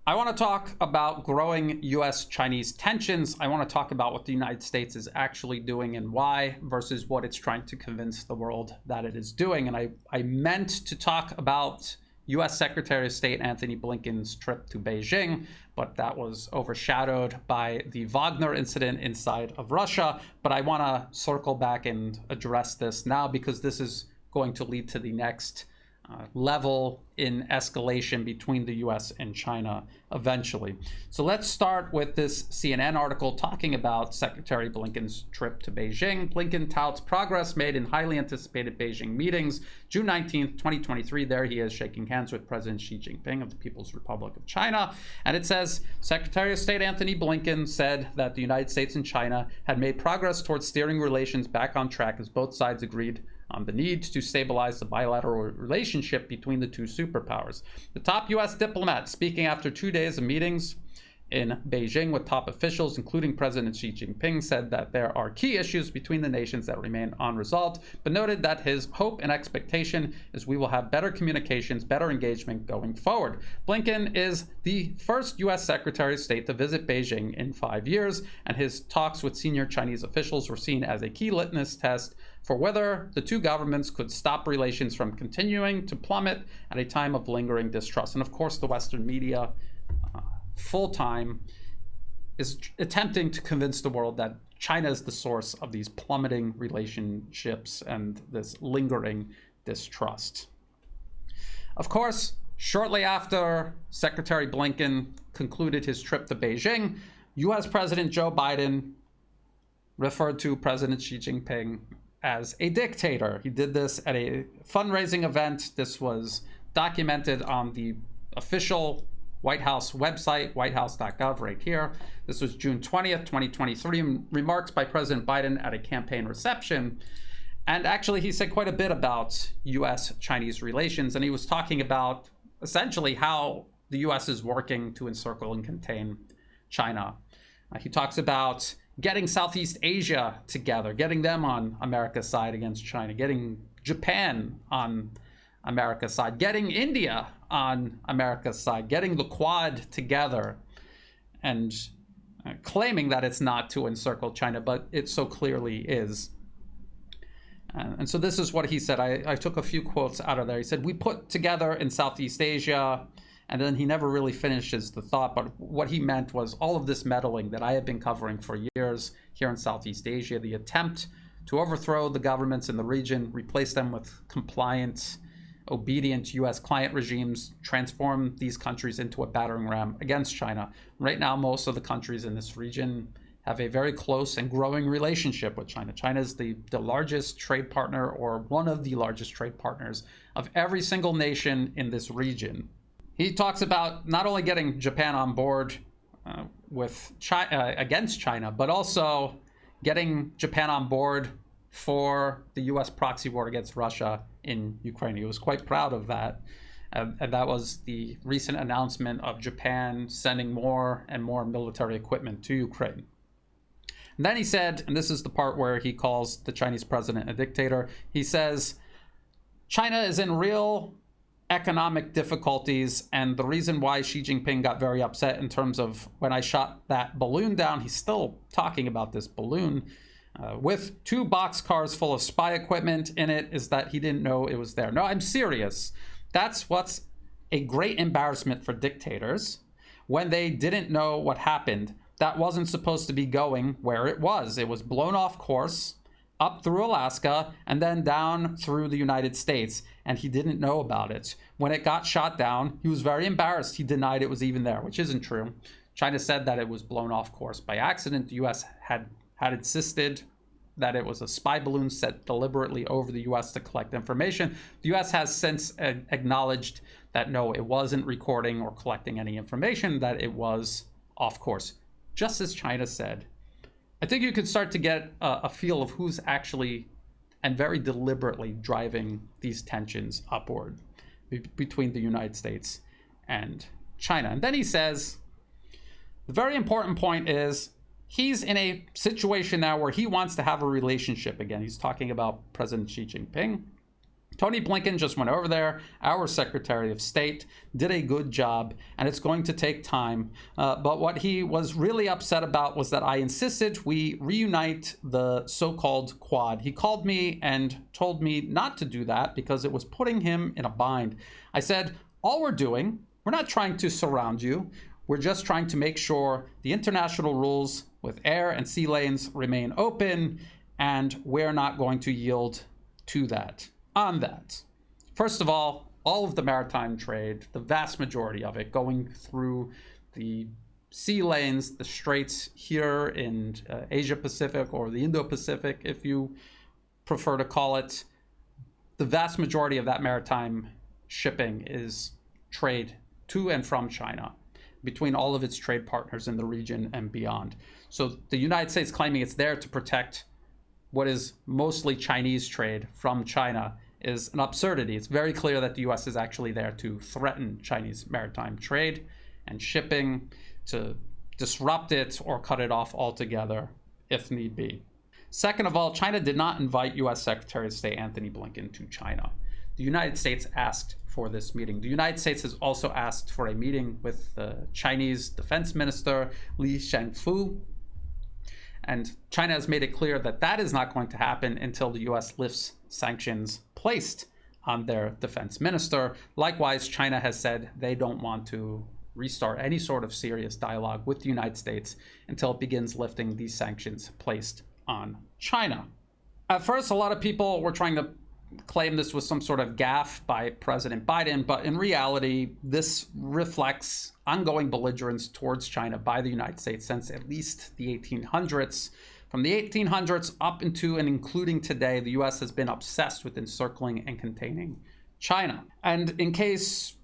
I want to talk about growing US-Chinese tensions. I want to talk about what the United States is actually doing and why versus what it's trying to convince the world that it is doing. And I meant to talk about US Secretary of State Antony Blinken's trip to Beijing, but that was overshadowed by the Wagner incident inside of Russia. But I want to circle back and address this now because this is going to lead to the next level in escalation between the US and China eventually. So let's start with this CNN article talking about Secretary Blinken's trip to Beijing. Blinken touts progress made in highly anticipated Beijing meetings. June 19th, 2023, there he is shaking hands with President Xi Jinping of the People's Republic of China. And it says, Secretary of State Antony Blinken said that the United States and China had made progress towards steering relations back on track as both sides agreed on the need to stabilize the bilateral relationship between the two superpowers. The top U.S. diplomat, speaking after 2 days of meetings in Beijing with top officials, including President Xi Jinping, said that there are key issues between the nations that remain unresolved, but noted that his hope and expectation is we will have better communications, better engagement going forward. Blinken is the first U.S. Secretary of State to visit Beijing in 5 years, and his talks with senior Chinese officials were seen as a key litmus test for whether the two governments could stop relations from continuing to plummet at a time of lingering distrust. And of course, the Western media full-time is attempting to convince the world that China is the source of these plummeting relationships and this lingering distrust. Of course, shortly after Secretary Blinken concluded his trip to Beijing, US President Joe Biden referred to President Xi Jinping as a dictator. He did this at a fundraising event. This was documented on the official White House website, whitehouse.gov, right here. This was June 20th, 2023, remarks by President Biden at a campaign reception. And actually, he said quite a bit about US-Chinese relations, and he was talking about essentially how the US is working to encircle and contain China. He talks about getting Southeast Asia together, getting them on America's side against China, getting Japan on America's side, getting India on America's side, getting the Quad together, and claiming that it's not to encircle China, but it so clearly is. And so this is what he said. I took a few quotes out of there. He said, we put together in Southeast Asia, and then he never really finishes the thought, but what he meant was all of this meddling that I have been covering for years here in Southeast Asia, the attempt to overthrow the governments in the region, replace them with compliant, obedient US client regimes, transform these countries into a battering ram against China. Right now, most of the countries in this region have a very close and growing relationship with China. China is the largest trade partner, or one of the largest trade partners of every single nation in this region. He talks about not only getting Japan on board with China, against China, but also getting Japan on board for the US proxy war against Russia in Ukraine. He was quite proud of that. And that was the recent announcement of Japan sending more and more military equipment to Ukraine. And then he said, and this is the part where he calls the Chinese president a dictator, he says, China is in real economic difficulties, and the reason why Xi Jinping got very upset in terms of when I shot that balloon down, he's still talking about this balloon, with 2 boxcars full of spy equipment in it, is that he didn't know it was there. No, I'm serious. That's what's a great embarrassment for dictators, when they didn't know what happened. That wasn't supposed to be going where it was. It was blown off course, up through Alaska, and then down through the United States, and he didn't know about it. When it got shot down, he was very embarrassed. He denied it was even there, which isn't true. China said that it was blown off course by accident. The US had insisted that it was a spy balloon set deliberately over the US to collect information. The US has since acknowledged that no, it wasn't recording or collecting any information, that it was off course, just as China said. I think you could start to get a feel of who's actually and very deliberately driving these tensions upward between the United States and China. And then he says, the very important point is he's in a situation now where he wants to have a relationship again. He's talking about President Xi Jinping. Tony Blinken just went over there. Our Secretary of State did a good job, and it's going to take time. But what he was really upset about was that I insisted we reunite the so-called Quad. He called me and told me not to do that because it was putting him in a bind. I said, all we're doing, we're not trying to surround you. We're just trying to make sure the international rules with air and sea lanes remain open, and we're not going to yield to that. On that, first of all of the maritime trade, the vast majority of it going through the sea lanes, the straits here in Asia Pacific, or the Indo-Pacific, if you prefer to call it, the vast majority of that maritime shipping is trade to and from China, between all of its trade partners in the region and beyond. So the United States claiming it's there to protect what is mostly Chinese trade from China is an absurdity. It's very clear that the US is actually there to threaten Chinese maritime trade and shipping, to disrupt it or cut it off altogether if need be. Second of all, China did not invite US Secretary of State Antony Blinken to China. The United States asked for this meeting. The United States has also asked for a meeting with the Chinese Defense Minister Li Shangfu. And China has made it clear that that is not going to happen until the US lifts sanctions placed on their defense minister. Likewise, China has said they don't want to restart any sort of serious dialogue with the United States until it begins lifting these sanctions placed on China. At first, a lot of people were trying to claim this was some sort of gaffe by President Biden, but in reality, this reflects ongoing belligerence towards China by the United States since at least the 1800s. From the 1800s up into and including today, the US has been obsessed with encircling and containing China. And in case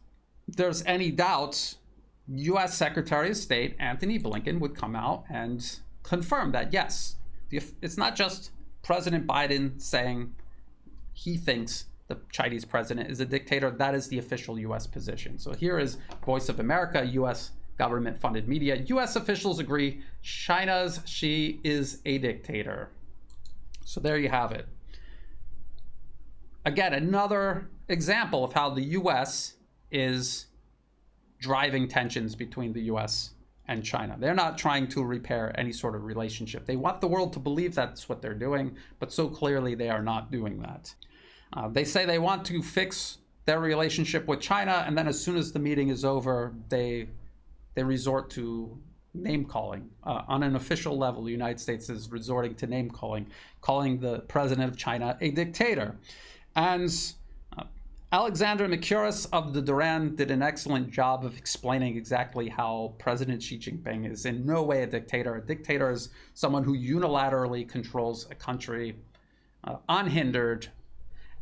there's any doubt, US Secretary of State Antony Blinken would come out and confirm that, yes, it's not just President Biden saying he thinks the Chinese president is a dictator. That is the official US position. So here is Voice of America, US government-funded media. US officials agree China's Xi is a dictator. So there you have it. Again, another example of how the US is driving tensions between the US and China. They're not trying to repair any sort of relationship. They want the world to believe that's what they're doing, but so clearly they are not doing that. They say they want to fix their relationship with China, and then as soon as the meeting is over, they resort to name calling. On an official level, the United States is resorting to name calling, calling the president of China a dictator. And Alexander Mercouris of the Duran did an excellent job of explaining exactly how President Xi Jinping is in no way a dictator. A dictator is someone who unilaterally controls a country unhindered,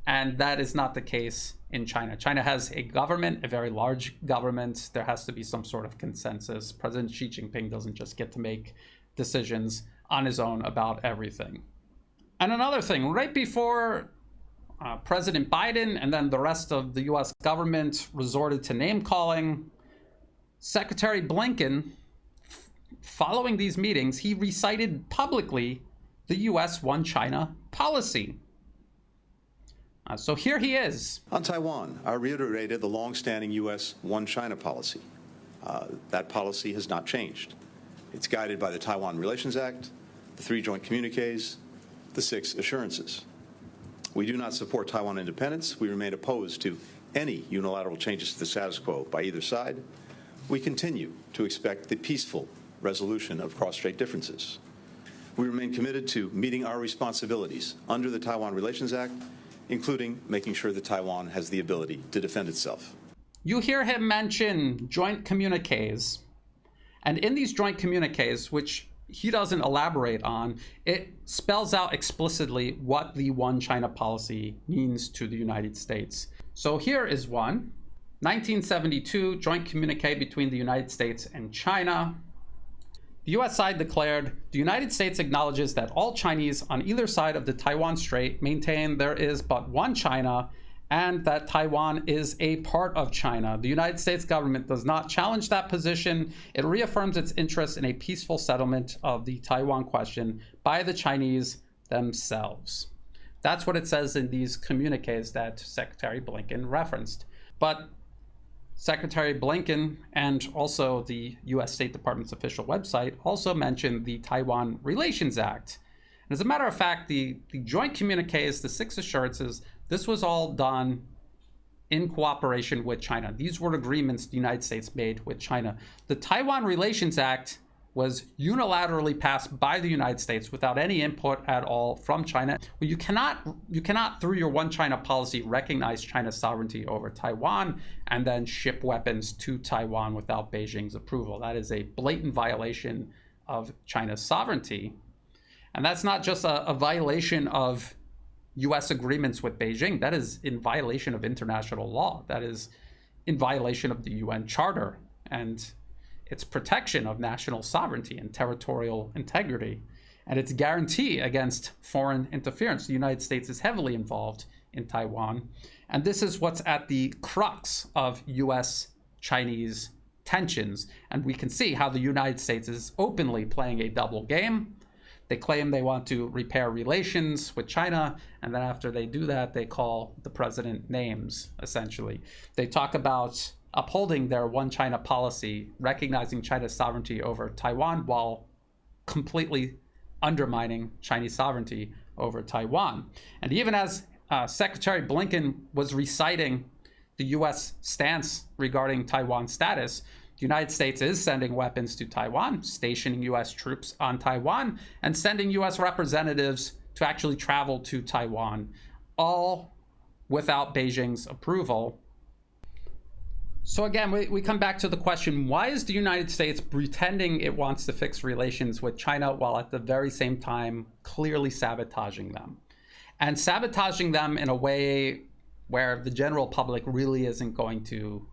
and that is not the case in China. China has a government, a very large government. There has to be some sort of consensus. President Xi Jinping doesn't just get to make decisions on his own about everything. And another thing, right before President Biden and then the rest of the US government resorted to name calling, Secretary Blinken, following these meetings, he recited publicly the US One China policy. So here he is. On Taiwan, I reiterated the long-standing U.S. One China policy. That policy has not changed. It's guided by the Taiwan Relations Act, the 3 joint communiques, the 6 assurances. We do not support Taiwan independence. We remain opposed to any unilateral changes to the status quo by either side. We continue to expect the peaceful resolution of cross-strait differences. We remain committed to meeting our responsibilities under the Taiwan Relations Act, including making sure that Taiwan has the ability to defend itself. You hear him mention joint communiques, and in these joint communiques, which he doesn't elaborate on, it spells out explicitly what the One China policy means to the United States. So here is one, 1972 joint communique between the United States and China. The US side declared, the United States acknowledges that all Chinese on either side of the Taiwan Strait maintain there is but one China and that Taiwan is a part of China. The United States government does not challenge that position. It reaffirms its interest in a peaceful settlement of the Taiwan question by the Chinese themselves. That's what it says in these communiques that Secretary Blinken referenced. But Secretary Blinken and also the US State Department's official website also mentioned the Taiwan Relations Act. And as a matter of fact, the joint communiques, the 6 assurances, this was all done in cooperation with China. These were agreements the United States made with China. The Taiwan Relations Act was unilaterally passed by the United States without any input at all from China. Well, you cannot, through your one China policy, recognize China's sovereignty over Taiwan and then ship weapons to Taiwan without Beijing's approval. That is a blatant violation of China's sovereignty. And that's not just a violation of US agreements with Beijing. That is in violation of international law. That is in violation of the UN Charter and its protection of national sovereignty and territorial integrity, and its guarantee against foreign interference. The United States is heavily involved in Taiwan, and this is what's at the crux of US-Chinese tensions. And we can see how the United States is openly playing a double game. They claim they want to repair relations with China, and then after they do that, they call the president names, essentially. They talk about upholding their one China policy, recognizing China's sovereignty over Taiwan while completely undermining Chinese sovereignty over Taiwan. And even as Secretary Blinken was reciting the US stance regarding Taiwan's status, the United States is sending weapons to Taiwan, stationing US troops on Taiwan, and sending US representatives to actually travel to Taiwan, all without Beijing's approval. So again, we come back to the question, why is the United States pretending it wants to fix relations with China while at the very same time clearly sabotaging them? And sabotaging them in a way where the general public really isn't going to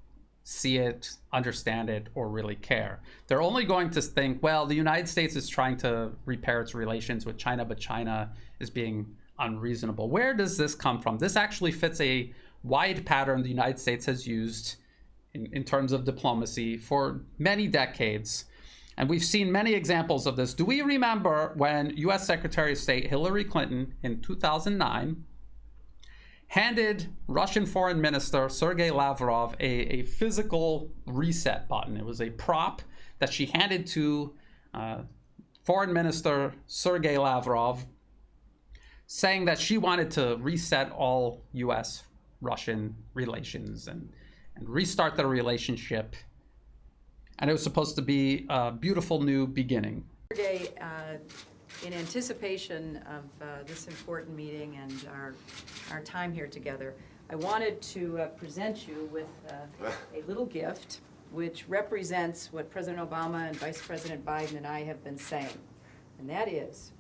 see it, understand it, or really care. They're only going to think, well, the United States is trying to repair its relations with China, but China is being unreasonable. Where does this come from? This actually fits a wide pattern the United States has used in terms of diplomacy for many decades. And we've seen many examples of this. Do we remember when US Secretary of State Hillary Clinton in 2009 handed Russian Foreign Minister Sergei Lavrov a physical reset button? It was a prop that she handed to Foreign Minister Sergei Lavrov, saying that she wanted to reset all US-Russian relations and restart the relationship. And it was supposed to be a beautiful new beginning. Today, in anticipation of this important meeting and our time here together, I wanted to present you with a little gift which represents what President Obama and Vice President Biden and I have been saying. And that is,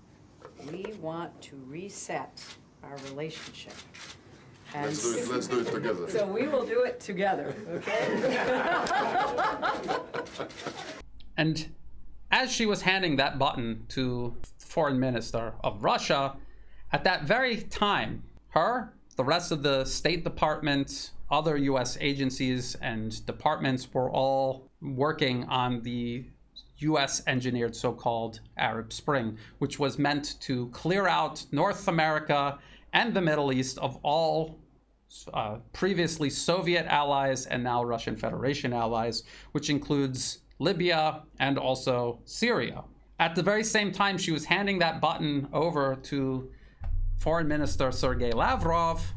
we want to reset our relationship. And let's do it together. So we will do it together, okay? And as she was handing that button to the Foreign Minister of Russia, at that very time, her, the rest of the State Department, other US agencies and departments were all working on the US-engineered so-called Arab Spring, which was meant to clear out North America and the Middle East of all previously Soviet allies and now Russian Federation allies, which includes Libya and also Syria. At the very same time she was handing that button over to Foreign Minister Sergei Lavrov,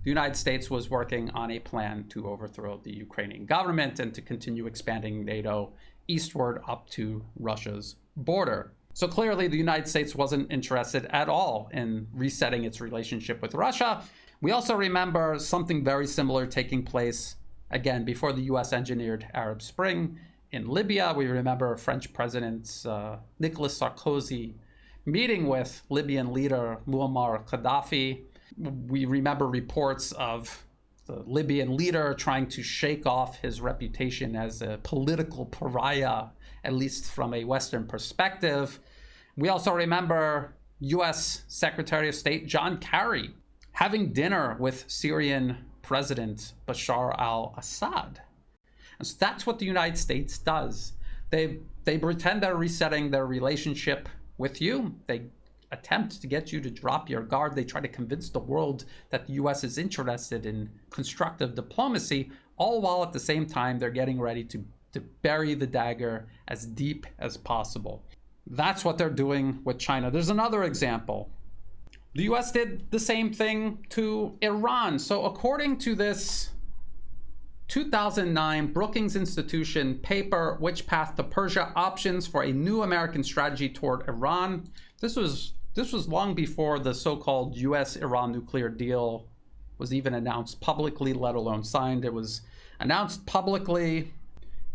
the United States was working on a plan to overthrow the Ukrainian government and to continue expanding NATO eastward up to Russia's border. So clearly the United States wasn't interested at all in resetting its relationship with Russia. We also remember something very similar taking place, again, before the US-engineered Arab Spring in Libya. We remember French President Nicolas Sarkozy meeting with Libyan leader Muammar Gaddafi. We remember reports of the Libyan leader trying to shake off his reputation as a political pariah, at least from a Western perspective. We also remember US Secretary of State John Kerry having dinner with Syrian President Bashar al-Assad. And so that's what the United States does. They pretend they're resetting their relationship with you. They attempt to get you to drop your guard. They try to convince the world that the US is interested in constructive diplomacy, all while at the same time they're getting ready to bury the dagger as deep as possible. That's what they're doing with China. There's another example. The US did the same thing to Iran. So according to this 2009 Brookings Institution paper, Which Path to Persia? Options for a New American Strategy Toward Iran. This was long before the so-called US-Iran nuclear deal was even announced publicly, let alone signed. It was announced publicly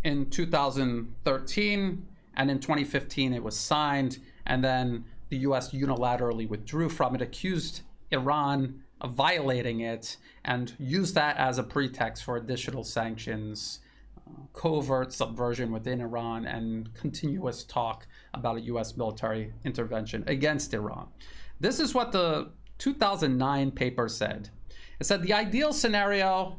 in 2013, and in 2015 it was signed, and then the US unilaterally withdrew from it, accused Iran of violating it, and used that as a pretext for additional sanctions, covert subversion within Iran, and continuous talk about a US military intervention against Iran. This is what the 2009 paper said. It said the ideal scenario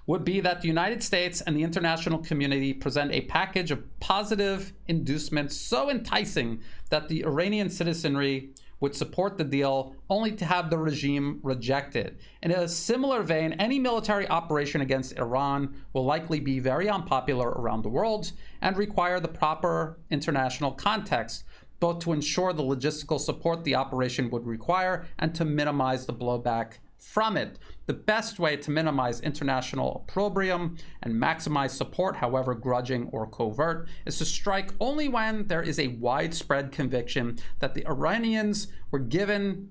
would be that the United States and the international community present a package of positive inducements so enticing that the Iranian citizenry would support the deal, only to have the regime reject it. In a similar vein, any military operation against Iran will likely be very unpopular around the world and require the proper international context, both to ensure the logistical support the operation would require and to minimize the blowback from it. The best way to minimize international opprobrium and maximize support, however grudging or covert, is to strike only when there is a widespread conviction that the Iranians were given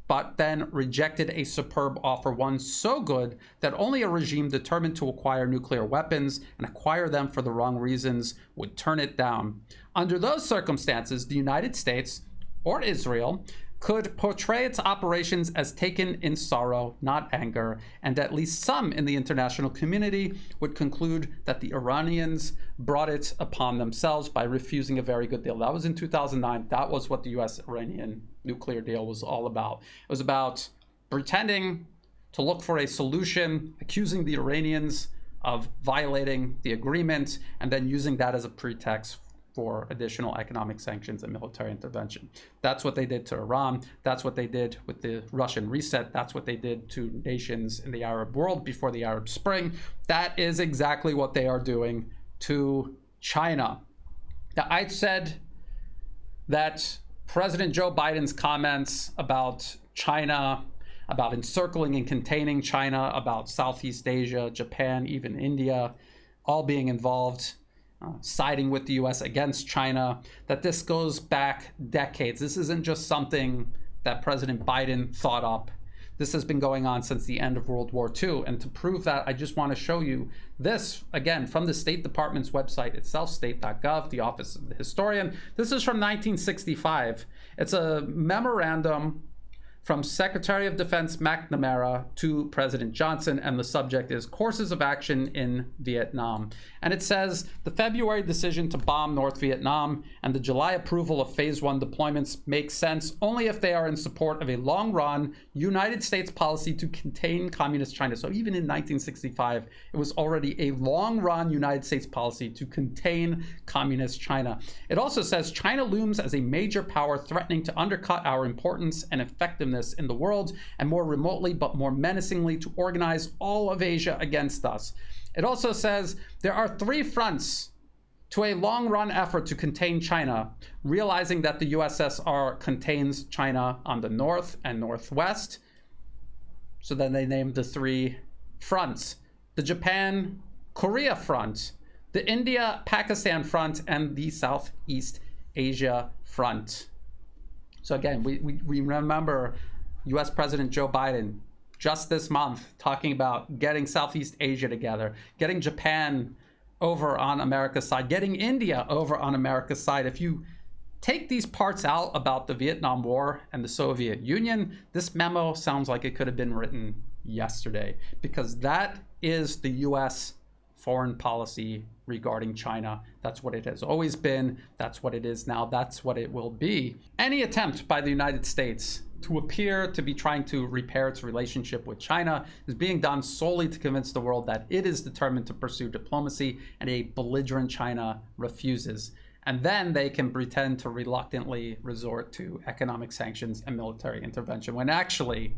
but then rejected a superb offer, one so good that only a regime determined to acquire nuclear weapons and acquire them for the wrong reasons would turn it down. Under those circumstances, the United States or Israel could portray its operations as taken in sorrow, not anger, and at least some in the international community would conclude that the Iranians brought it upon themselves by refusing a very good deal. That was in 2009. That was what the US-Iranian nuclear deal was all about. It was about pretending to look for a solution, accusing the Iranians of violating the agreement, and then using that as a pretext for additional economic sanctions and military intervention. That's what they did to Iran. That's what they did with the Russian reset. That's what they did to nations in the Arab world before the Arab Spring. That is exactly what they are doing to China. Now, I said that President Joe Biden's comments about China, about encircling and containing China, about Southeast Asia, Japan, even India, all being involved, siding with the US against China, that this goes back decades. This isn't just something that President Biden thought up. This has been going on since the end of World War II. And to prove that, I just want to show you this, again, from the State Department's website itself, state.gov, the Office of the Historian. This is from 1965. It's a memorandum from Secretary of Defense McNamara to President Johnson, and the subject is Courses of Action in Vietnam. And it says, the February decision to bomb North Vietnam and the July approval of Phase 1 deployments make sense only if they are in support of a long-run United States policy to contain Communist China. So even in 1965, it was already a long-run United States policy to contain Communist China. It also says, China looms as a major power threatening to undercut our importance and effectiveness in the world, and more remotely but more menacingly to organize all of Asia against us. It also says there are three fronts to a long-run effort to contain China, realizing that the USSR contains China on the north and northwest. So then they named the three fronts: the Japan-Korea front, the India-Pakistan front, and the Southeast Asia front. So again, we remember US President Joe Biden just this month talking about getting Southeast Asia together, getting Japan over on America's side, getting India over on America's side. If you take these parts out about the Vietnam War and the Soviet Union, this memo sounds like it could have been written yesterday, because that is the US foreign policy regarding China. That's what it has always been. That's what it is now. That's what it will be. Any attempt by the United States to appear to be trying to repair its relationship with China is being done solely to convince the world that it is determined to pursue diplomacy, and a belligerent China refuses. And then they can pretend to reluctantly resort to economic sanctions and military intervention when actually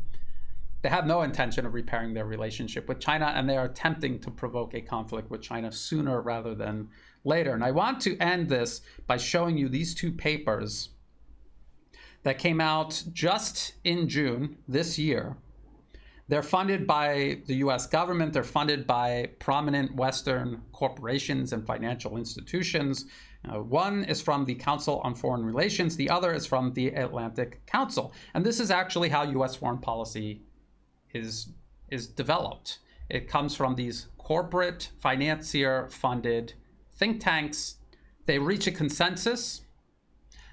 they have no intention of repairing their relationship with China, and they are attempting to provoke a conflict with China sooner rather than later. And I want to end this by showing you these two papers that came out just in June this year. They're funded by the US government. They're funded by prominent Western corporations and financial institutions. One is from the Council on Foreign Relations. The other is from the Atlantic Council. And this is actually how US foreign policy is developed. It comes from these corporate financier-funded think tanks. They reach a consensus.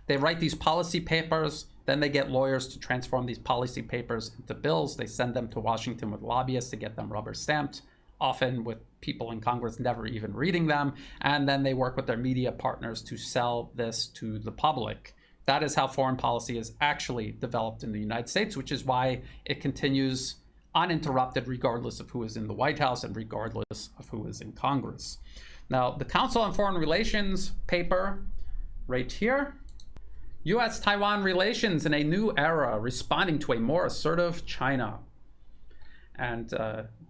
They write these policy papers. Then they get lawyers to transform these policy papers into bills. They send them to Washington with lobbyists to get them rubber stamped, often with people in Congress never even reading them. And then they work with their media partners to sell this to the public. That is how foreign policy is actually developed in the United States, which is why it continues uninterrupted regardless of who is in the White House and regardless of who is in Congress. Now, the Council on Foreign Relations paper right here, U.S.-Taiwan relations in a new era, responding to a more assertive China. And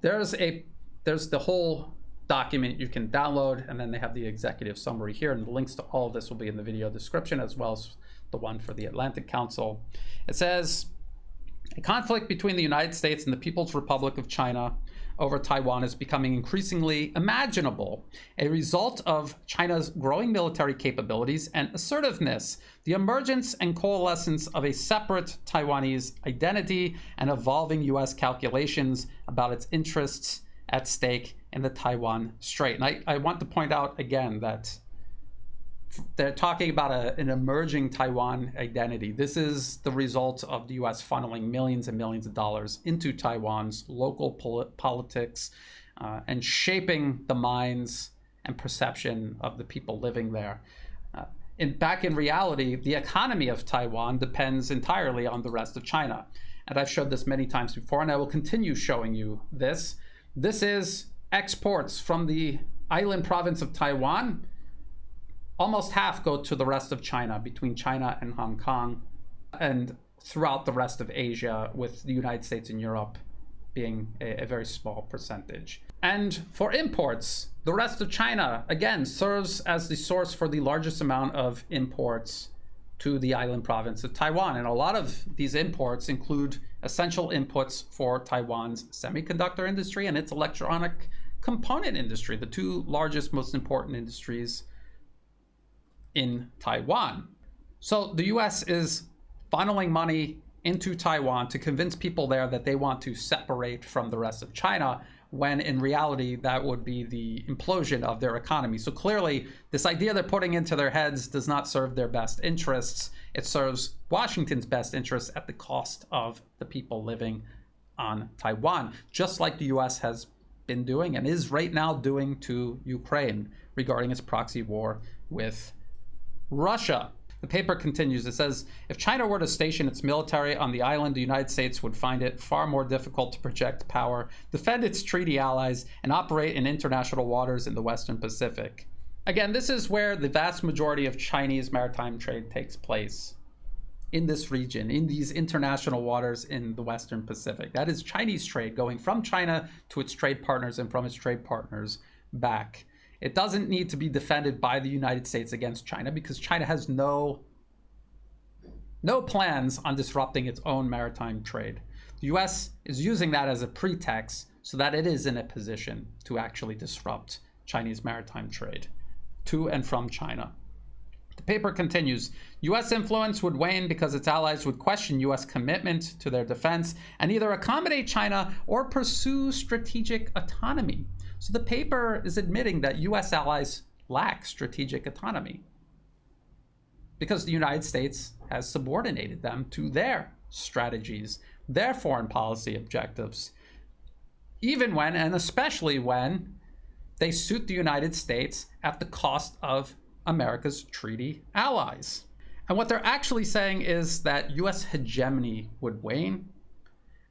there's the whole document you can download, and then they have the executive summary here, and the links to all of this will be in the video description, as well as the one for the Atlantic Council. It says, a conflict between the United States and the People's Republic of China over Taiwan is becoming increasingly imaginable, a result of China's growing military capabilities and assertiveness, the emergence and coalescence of a separate Taiwanese identity, and evolving U.S. calculations about its interests at stake in the Taiwan Strait. And I want to point out again that they're talking about an emerging Taiwan identity. This is the result of the U.S. funneling millions and millions of dollars into Taiwan's local politics and shaping the minds and perception of the people living there. Back in reality, the economy of Taiwan depends entirely on the rest of China. And I've showed this many times before, and I will continue showing you this. This is exports from the island province of Taiwan. Almost half go to the rest of China, between China and Hong Kong, and throughout the rest of Asia, with the United States and Europe being a very small percentage. And for imports, the rest of China, again, serves as the source for the largest amount of imports to the island province of Taiwan. And a lot of these imports include essential inputs for Taiwan's semiconductor industry and its electronic component industry, the two largest, most important industries in Taiwan. So the US is funneling money into Taiwan to convince people there that they want to separate from the rest of China, when in reality that would be the implosion of their economy. So clearly this idea they're putting into their heads does not serve their best interests. It serves Washington's best interests at the cost of the people living on Taiwan, just like the US has been doing and is right now doing to Ukraine regarding its proxy war with Russia. The paper continues. It says, if China were to station its military on the island, the United States would find it far more difficult to project power, defend its treaty allies, and operate in international waters in the Western Pacific. Again, this is where the vast majority of Chinese maritime trade takes place, in this region, in these international waters in the Western Pacific. That is Chinese trade going from China to its trade partners and from its trade partners back. It doesn't need to be defended by the United States against China because China has no plans on disrupting its own maritime trade. The US is using that as a pretext so that it is in a position to actually disrupt Chinese maritime trade to and from China. The paper continues, US influence would wane because its allies would question US commitment to their defense and either accommodate China or pursue strategic autonomy. So the paper is admitting that US allies lack strategic autonomy because the United States has subordinated them to their strategies, their foreign policy objectives, even when, and especially when, they suit the United States at the cost of America's treaty allies. And what they're actually saying is that US hegemony would wane.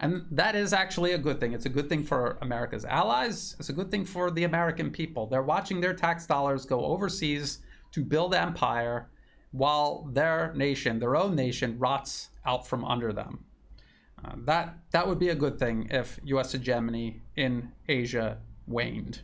And that is actually a good thing. It's a good thing for America's allies. It's a good thing for the American people. They're watching their tax dollars go overseas to build empire while their nation, their own nation, rots out from under them. That would be a good thing if US hegemony in Asia waned.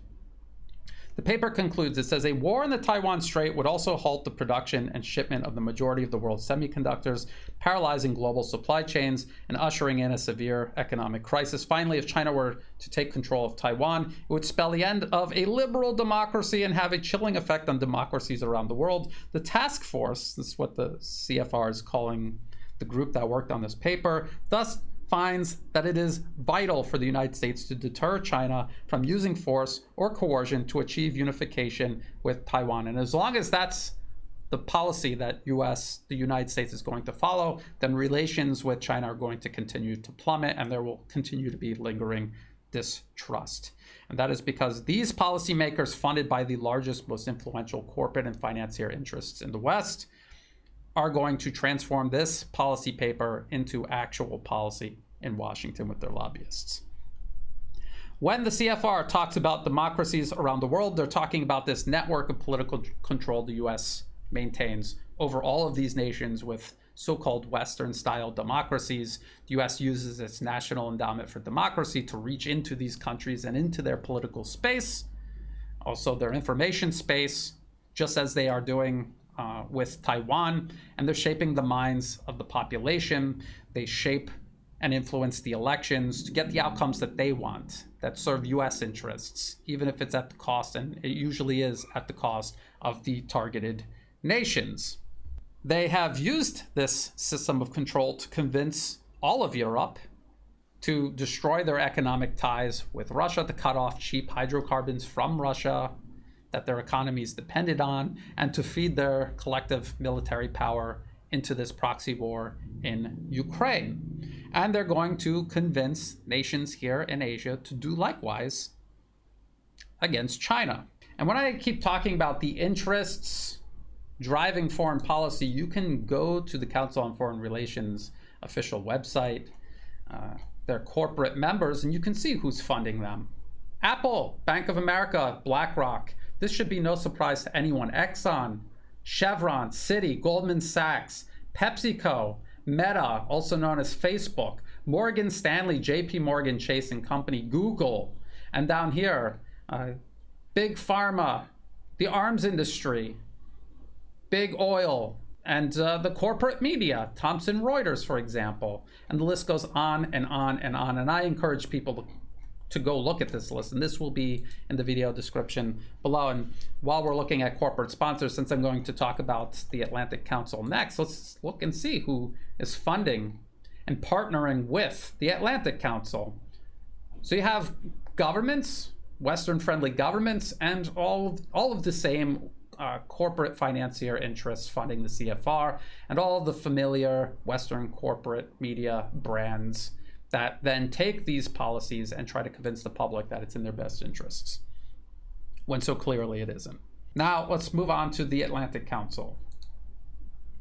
The paper concludes, it says, a war in the Taiwan Strait would also halt the production and shipment of the majority of the world's semiconductors, paralyzing global supply chains and ushering in a severe economic crisis. Finally, if China were to take control of Taiwan, it would spell the end of a liberal democracy and have a chilling effect on democracies around the world. The task force, this is what the CFR is calling the group that worked on this paper, thus finds that it is vital for the United States to deter China from using force or coercion to achieve unification with Taiwan. And as long as that's the policy that the United States is going to follow, then relations with China are going to continue to plummet, and there will continue to be lingering distrust. And that is because these policymakers, funded by the largest, most influential corporate and financier interests in the West, are going to transform this policy paper into actual policy in Washington with their lobbyists. When the CFR talks about democracies around the world, they're talking about this network of political control the US maintains over all of these nations with so-called Western-style democracies. The US uses its National Endowment for Democracy to reach into these countries and into their political space, also their information space, just as they are doing with Taiwan, and they're shaping the minds of the population. They shape and influence the elections to get the outcomes that they want, that serve US interests, even if it's at the cost, and it usually is at the cost, of the targeted nations. They have used this system of control to convince all of Europe to destroy their economic ties with Russia, to cut off cheap hydrocarbons from Russia that their economies depended on, and to feed their collective military power into this proxy war in Ukraine. And they're going to convince nations here in Asia to do likewise against China. And when I keep talking about the interests driving foreign policy, you can go to the Council on Foreign Relations official website, their corporate members, and you can see who's funding them. Apple, Bank of America, BlackRock. This should be no surprise to anyone. Exxon, Chevron, Citi, Goldman Sachs, PepsiCo, Meta, also known as Facebook, Morgan Stanley, JP Morgan Chase and Company, Google, and down here, Big Pharma, the arms industry, Big Oil, and the corporate media, Thomson Reuters, for example. And the list goes on and on and on. And I encourage people to go look at this list, and this will be in the video description below. And while we're looking at corporate sponsors, since I'm going to talk about the Atlantic Council next, let's look and see who is funding and partnering with the Atlantic Council. So you have governments, Western-friendly governments, and all of the same corporate financier interests funding the CFR, and all of the familiar Western corporate media brands that then take these policies and try to convince the public that it's in their best interests, when so clearly it isn't. Now, let's move on to the Atlantic Council.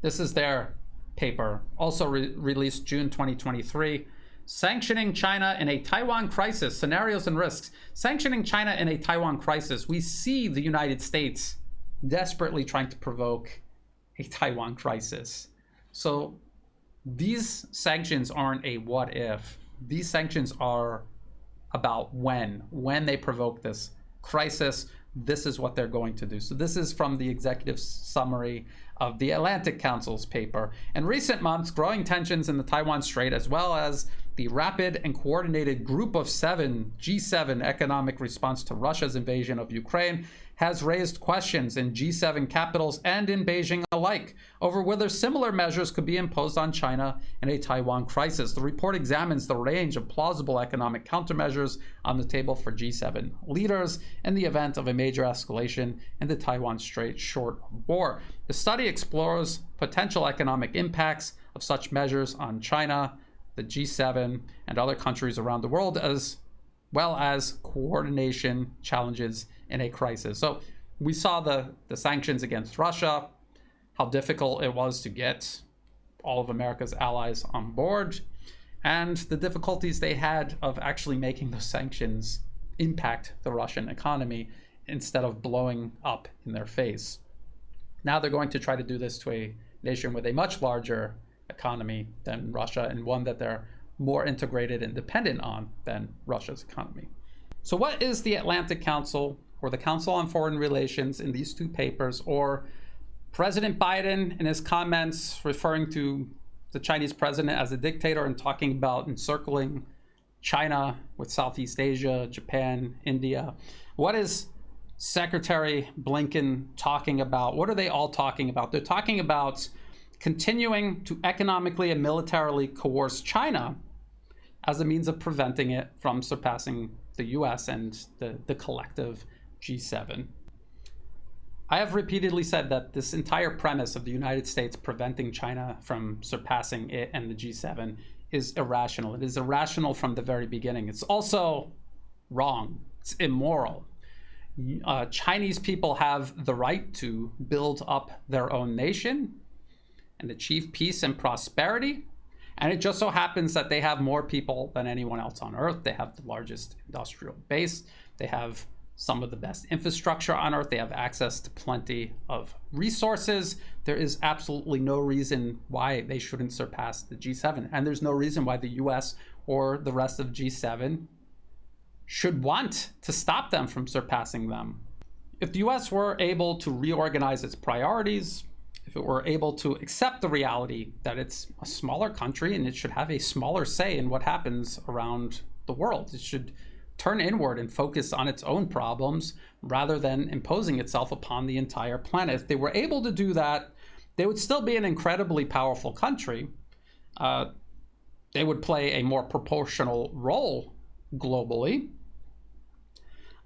This is their paper, also released June 2023, Sanctioning China in a Taiwan Crisis, Scenarios and Risks. Sanctioning China in a Taiwan Crisis. We see the United States desperately trying to provoke a Taiwan crisis. So these sanctions aren't a what if. These sanctions are about when they provoke this crisis, this is what they're going to do. So this is from the executive summary of the Atlantic Council's paper. In recent months, growing tensions in the Taiwan Strait, as well as the rapid and coordinated Group of Seven, G7 economic response to Russia's invasion of Ukraine, has raised questions in G7 capitals and in Beijing alike over whether similar measures could be imposed on China in a Taiwan crisis. The report examines the range of plausible economic countermeasures on the table for G7 leaders in the event of a major escalation in the Taiwan Strait short of war. The study explores potential economic impacts of such measures on China, the G7, and other countries around the world, as well as coordination challenges in a crisis. So we saw the sanctions against Russia, how difficult it was to get all of America's allies on board, and the difficulties they had of actually making those sanctions impact the Russian economy instead of blowing up in their face. Now they're going to try to do this to a nation with a much larger economy than Russia, and one that they're more integrated and dependent on than Russia's economy. So what is the Atlantic Council, or the Council on Foreign Relations, in these two papers, or President Biden in his comments referring to the Chinese president as a dictator and talking about encircling China with Southeast Asia, Japan, India? What is Secretary Blinken talking about? What are they all talking about? They're talking about continuing to economically and militarily coerce China as a means of preventing it from surpassing the US and the collective G7. I have repeatedly said that this entire premise of the United States preventing China from surpassing it and the G7 is irrational. It is irrational from the very beginning. It's also wrong. It's immoral. Chinese people have the right to build up their own nation and achieve peace and prosperity. And it just so happens that they have more people than anyone else on Earth. They have the largest industrial base. They have some of the best infrastructure on Earth. They have access to plenty of resources. There is absolutely no reason why they shouldn't surpass the G7. And there's no reason why the US or the rest of G7 should want to stop them from surpassing them. If the US were able to reorganize its priorities, if it were able to accept the reality that it's a smaller country and it should have a smaller say in what happens around the world, it should turn inward and focus on its own problems rather than imposing itself upon the entire planet. If they were able to do that, they would still be an incredibly powerful country. They would play a more proportional role globally,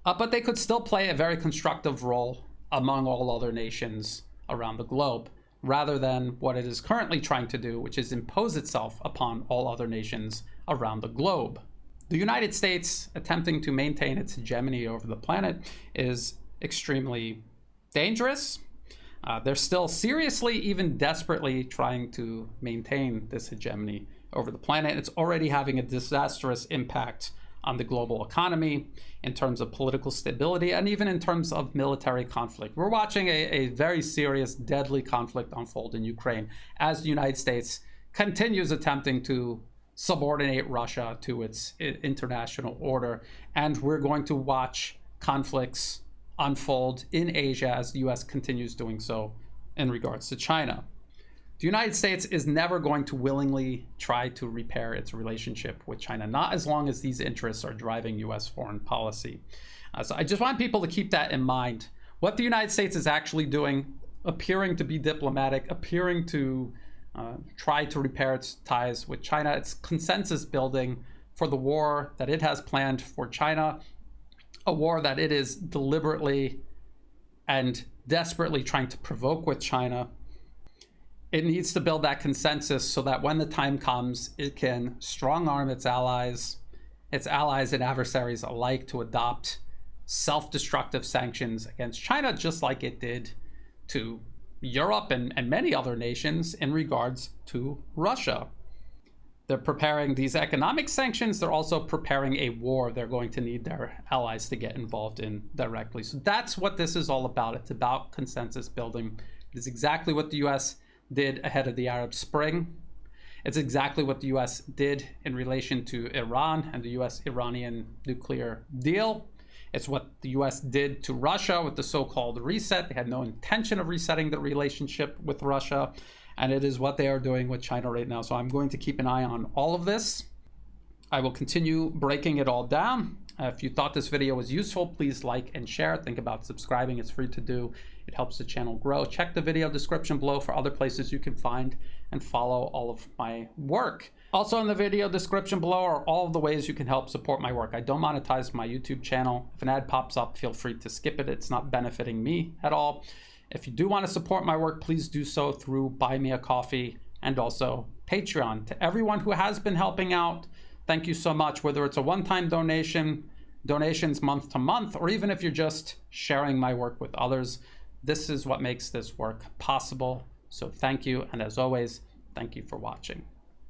but they could still play a very constructive role among all other nations around the globe, rather than what it is currently trying to do, which is impose itself upon all other nations around the globe. The United States attempting to maintain its hegemony over the planet is extremely dangerous. They're still seriously, even desperately, trying to maintain this hegemony over the planet. It's already having a disastrous impact on the global economy in terms of political stability and even in terms of military conflict. We're watching a very serious, deadly conflict unfold in Ukraine as the United States continues attempting to subordinate Russia to its international order. And we're going to watch conflicts unfold in Asia as the US continues doing so in regards to China. The United States is never going to willingly try to repair its relationship with China, not as long as these interests are driving US foreign policy. So I just want people to keep that in mind. What the United States is actually doing, appearing to be diplomatic, appearing to try to repair its ties with China, it's consensus building for the war that it has planned for China, a war that it is deliberately and desperately trying to provoke with China. It needs to build that consensus so that when the time comes, it can strong-arm its allies and adversaries alike to adopt self-destructive sanctions against China, just like it did to Europe and many other nations in regards to Russia. They're preparing these economic sanctions. They're also preparing a war they're going to need their allies to get involved in directly. So that's what this is all about. It's about consensus building. It is exactly what the US did ahead of the Arab Spring. It's exactly what the US did in relation to Iran and the US-Iranian nuclear deal. It's what the US did to Russia with the so-called reset. They had no intention of resetting the relationship with Russia, and it is what they are doing with China right now. So I'm going to keep an eye on all of this. I will continue breaking it all down. If you thought this video was useful, please like and share. Think about subscribing. It's free to do. It helps the channel grow. Check the video description below for other places you can find and follow all of my work. Also in the video description below are all of the ways you can help support my work. I don't monetize my YouTube channel. If an ad pops up, feel free to skip it. It's not benefiting me at all. If you do want to support my work, please do so through Buy Me a Coffee and also Patreon. To everyone who has been helping out, thank you so much. Whether it's a one-time donation, donations month to month, or even if you're just sharing my work with others, this is what makes this work possible. So thank you, and as always, thank you for watching.